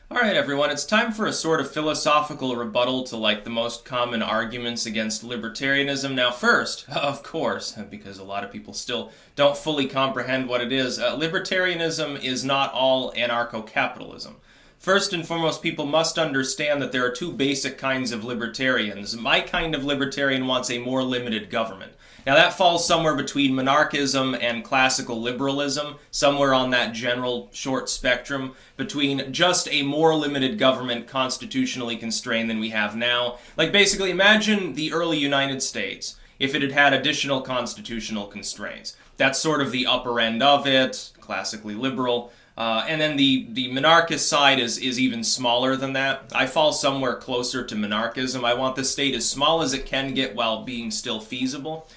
Alright everyone, it's time for a sort of philosophical rebuttal to the most common arguments against libertarianism. Now first, of course, because a lot of people still don't fully comprehend what it is, libertarianism is not all anarcho-capitalism. First and foremost, people must understand that there are two basic kinds of libertarians. My kind of libertarian wants a more limited government. Now that falls somewhere between monarchism and classical liberalism, somewhere on that general short spectrum, between just a more limited government constitutionally constrained than we have now. Like basically imagine the early United States if it had had additional constitutional constraints. That's sort of the upper end of it, classically liberal. And then the monarchist side is even smaller than that. I fall somewhere closer to monarchism. I want the state as small as it can get while being still feasible.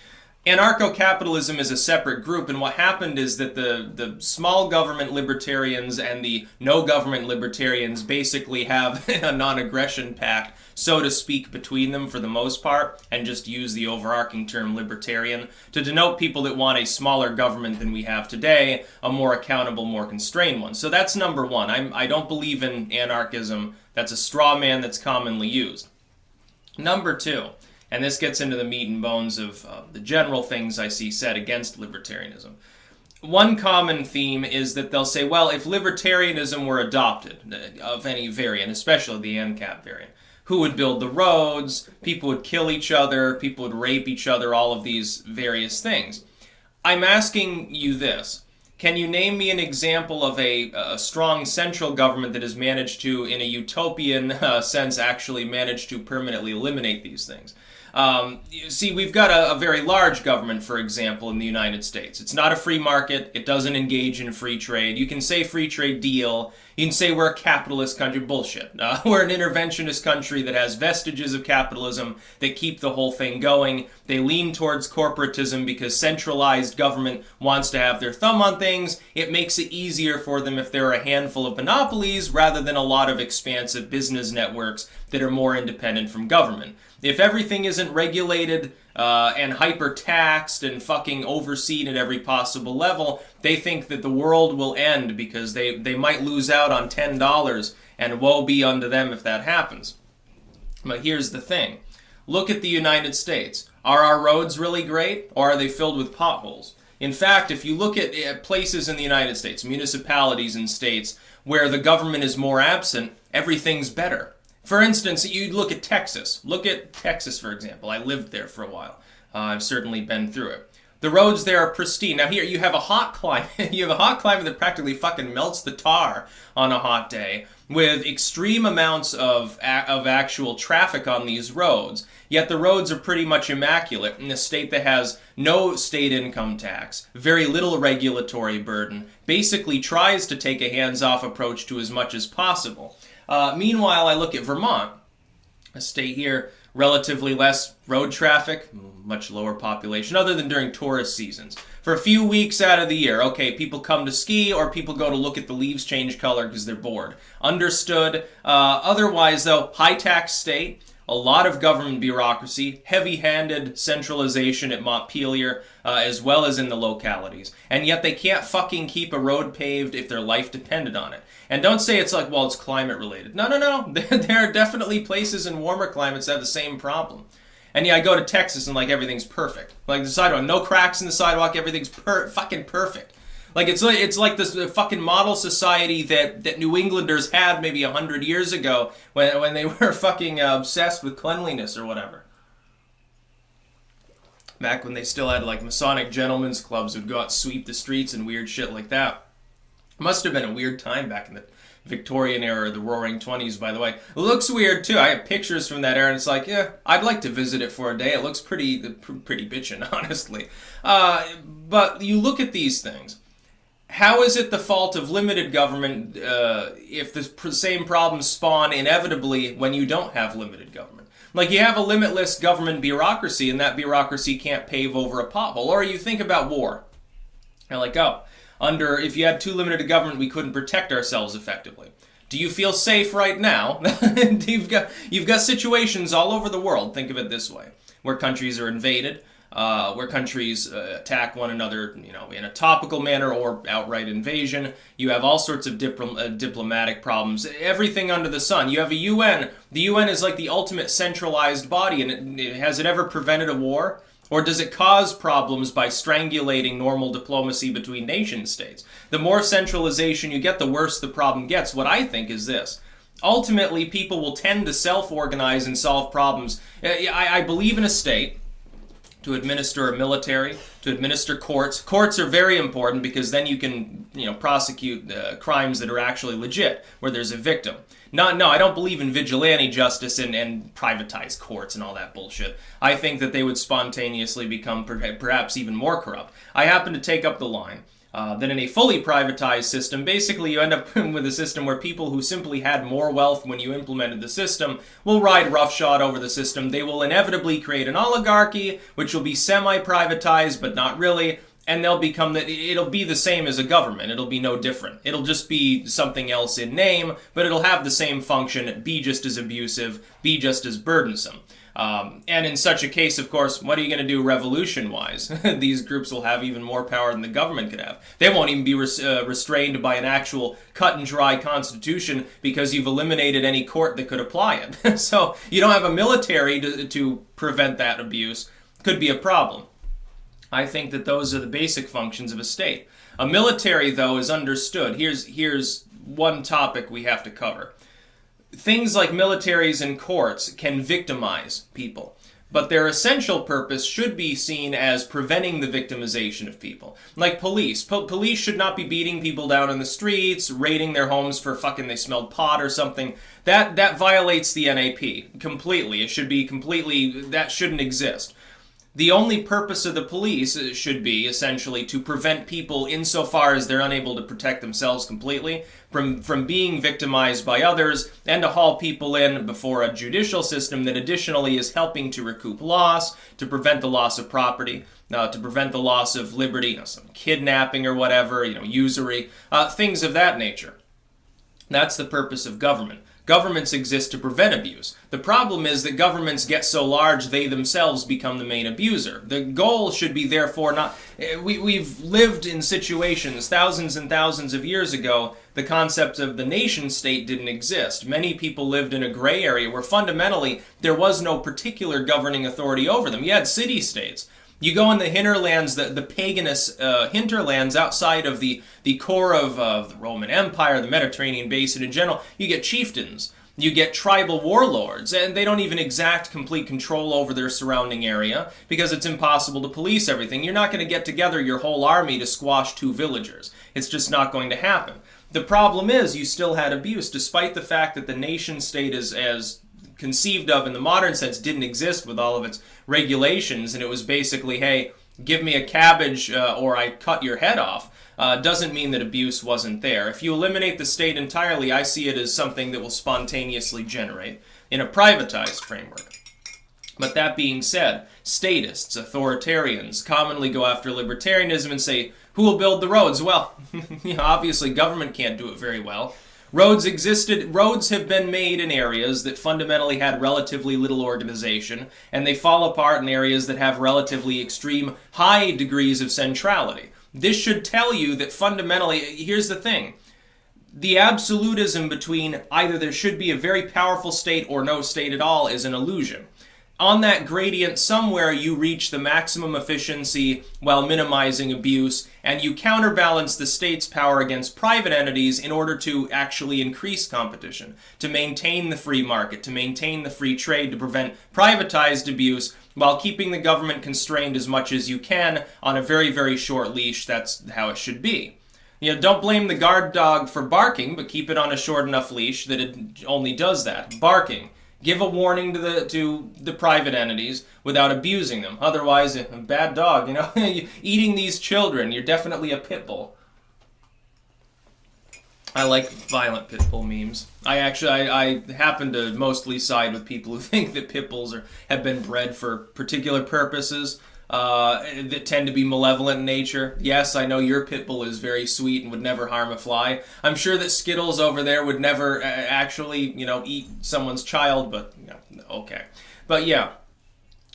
Anarcho-capitalism is a separate group, and what happened is that the small government libertarians and the no government libertarians basically have a non-aggression pact, so to speak, between them for the most part, and just use the overarching term libertarian to denote people that want a smaller government than we have today, a more accountable, more constrained one. So that's number one. I don't believe in anarchism. That's a straw man that's commonly used. Number two, and this gets into the meat and bones of the general things I see said against libertarianism. One common theme is that they'll say, well, if libertarianism were adopted, of any variant, especially the ANCAP variant, who would build the roads, people would kill each other, people would rape each other, all of these various things. I'm asking you this. Can you name me an example of a strong central government that has managed to, in a utopian sense, actually manage to permanently eliminate these things? See, we've got a very large government, for example, in the United States. It's not a free market. It doesn't engage in free trade. You can say free trade deal. You can say we're a capitalist country. Bullshit. We're an interventionist country that has vestiges of capitalism that keep the whole thing going. They lean towards corporatism because centralized government wants to have their thumb on things. It makes it easier for them if there are a handful of monopolies rather than a lot of expansive business networks that are more independent from government. If everything isn't regulated and hyper-taxed and fucking overseen at every possible level, they think that the world will end because they might lose out on $10, and woe be unto them if that happens. But here's the thing. Look at the United States. Are our roads really great, or are they filled with potholes? In fact, if you look at places in the United States, municipalities and states, where the government is more absent, everything's better. For instance, you look at Texas. Look at Texas, for example. I lived there for a while. I've certainly been through it. The roads there are pristine. Now here, you have a hot climate. You have a hot climate that practically fucking melts the tar on a hot day with extreme amounts of actual traffic on these roads. Yet the roads are pretty much immaculate in a state that has no state income tax, very little regulatory burden, basically tries to take a hands-off approach to as much as possible. Meanwhile, I look at Vermont, a state here, relatively less road traffic, much lower population, other than during tourist seasons. For a few weeks out of the year, okay, people come to ski or people go to look at the leaves change color because they're bored. Understood. Otherwise, though, high-tax state, a lot of government bureaucracy, heavy-handed centralization at Montpelier, as well as in the localities. And yet they can't fucking keep a road paved if their life depended on it. And don't say it's like, well, it's climate-related. No. There are definitely places in warmer climates that have the same problem. And yeah, I go to Texas and everything's perfect. Like the sidewalk, no cracks in the sidewalk, everything's fucking perfect. It's like this fucking model society that New Englanders had maybe 100 years ago when they were fucking obsessed with cleanliness or whatever. Back when they still had Masonic gentlemen's clubs who'd go out and sweep the streets and weird shit like that. Must have been a weird time back in the Victorian era or the Roaring 20s, by the way. It looks weird too. I have pictures from that era and it's like, yeah, I'd like to visit it for a day. It looks pretty bitchin', honestly. But you look at these things. How is it the fault of limited government if the same problems spawn inevitably when you don't have limited government? You have a limitless government bureaucracy and that bureaucracy can't pave over a pothole. Or you think about war. You're like, if you had too limited a government, we couldn't protect ourselves effectively. Do you feel safe right now? You've got situations all over the world, think of it this way, where countries are invaded. where countries attack one another, in a topical manner or outright invasion. You have all sorts of diplomatic problems. Everything under the sun. You have a UN. The UN is like the ultimate centralized body, and has it ever prevented a war? Or does it cause problems by strangulating normal diplomacy between nation states? The more centralization you get, the worse the problem gets. What I think is this. Ultimately, people will tend to self-organize and solve problems. I believe in a state to administer a military, to administer courts. Courts are very important because then you can, prosecute crimes that are actually legit, where there's a victim. No, I don't believe in vigilante justice and privatized courts and all that bullshit. I think that they would spontaneously become perhaps even more corrupt. I happen to take up the line that in a fully privatized system, basically you end up with a system where people who simply had more wealth when you implemented the system will ride roughshod over the system. They will inevitably create an oligarchy, which will be semi-privatized, but not really. And it'll be the same as a government. It'll be no different. It'll just be something else in name, but it'll have the same function, be just as abusive, be just as burdensome. And in such a case, of course, what are you going to do revolution-wise? These groups will have even more power than the government could have. They won't even be restrained by an actual cut-and-dry constitution because you've eliminated any court that could apply it. So you don't have a military to prevent that abuse. Could be a problem. I think that those are the basic functions of a state. A military, though, is understood. Here's one topic we have to cover. Things like militaries and courts can victimize people, but their essential purpose should be seen as preventing the victimization of people. Like police. Police should not be beating people down in the streets, raiding their homes for they smelled pot or something. That violates the NAP completely. It should be that shouldn't exist. The only purpose of the police should be, essentially, to prevent people, insofar as they're unable to protect themselves completely, from being victimized by others, and to haul people in before a judicial system that additionally is helping to recoup loss, to prevent the loss of property, to prevent the loss of liberty, some kidnapping or whatever, usury, things of that nature. That's the purpose of government. Governments exist to prevent abuse. The problem is that governments get so large they themselves become the main abuser. The goal should be therefore not... We've lived in situations thousands and thousands of years ago. The concept of the nation state didn't exist. Many people lived in a gray area where fundamentally there was no particular governing authority over them. You had city-states. You go in the hinterlands, the paganist hinterlands outside of the core of the Roman Empire, the Mediterranean basin in general, you get chieftains. You get tribal warlords, and they don't even exact complete control over their surrounding area because it's impossible to police everything. You're not going to get together your whole army to squash 2 villagers. It's just not going to happen. The problem is you still had abuse, despite the fact that the nation state as conceived of in the modern sense didn't exist with all of its regulations, and it was basically, hey, give me a cabbage or I cut your head off, doesn't mean that abuse wasn't there. If you eliminate the state entirely, I see it as something that will spontaneously generate in a privatized framework. But that being said, statists, authoritarians, commonly go after libertarianism and say, who will build the roads? Well, obviously government can't do it very well. Roads have been made in areas that fundamentally had relatively little organization, and they fall apart in areas that have relatively extreme high degrees of centrality. This should tell you that fundamentally, here's the thing, the absolutism between either there should be a very powerful state or no state at all is an illusion. On that gradient somewhere you reach the maximum efficiency while minimizing abuse, and you counterbalance the state's power against private entities in order to actually increase competition, to maintain the free market, to maintain the free trade, to prevent privatized abuse, while keeping the government constrained as much as you can on a very, very short leash. That's how it should be. Don't blame the guard dog for barking, but keep it on a short enough leash that it only does that. Barking. Give a warning to the private entities without abusing them. Otherwise, a bad dog, eating these children, you're definitely a pit bull. I like violent pit bull memes. I happen to mostly side with people who think that pit bulls have been bred for particular purposes that tend to be malevolent in nature. Yes, I know your pit bull is very sweet and would never harm a fly. I'm sure that Skittles over there would never actually, eat someone's child, but okay. But yeah,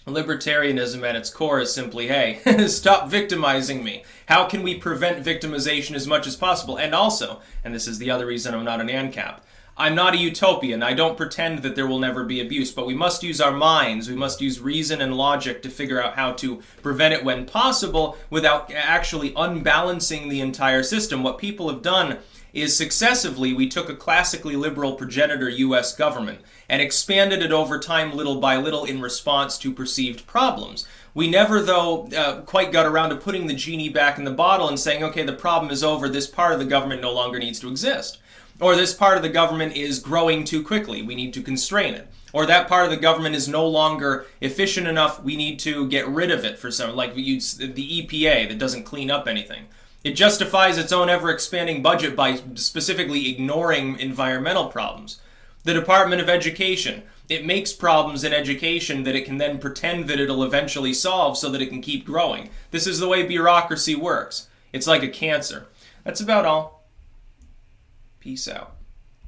Libertarianism at its core is simply, hey, stop victimizing me. How can we prevent victimization as much as possible? And also, and this is the other reason I'm not an ANCAP, I'm not a utopian. I don't pretend that there will never be abuse, but we must use our minds. We must use reason and logic to figure out how to prevent it when possible without actually unbalancing the entire system. What people have done is successively we took a classically liberal progenitor U.S. government and expanded it over time little by little in response to perceived problems. We never, though, quite got around to putting the genie back in the bottle and saying, okay, the problem is over, this part of the government no longer needs to exist. Or this part of the government is growing too quickly, we need to constrain it. Or that part of the government is no longer efficient enough, we need to get rid of it for some, like we use the EPA that doesn't clean up anything. It justifies its own ever-expanding budget by specifically ignoring environmental problems. The Department of Education, it makes problems in education that it can then pretend that it'll eventually solve so that it can keep growing. This is the way bureaucracy works. It's like a cancer. That's about all. Peace out.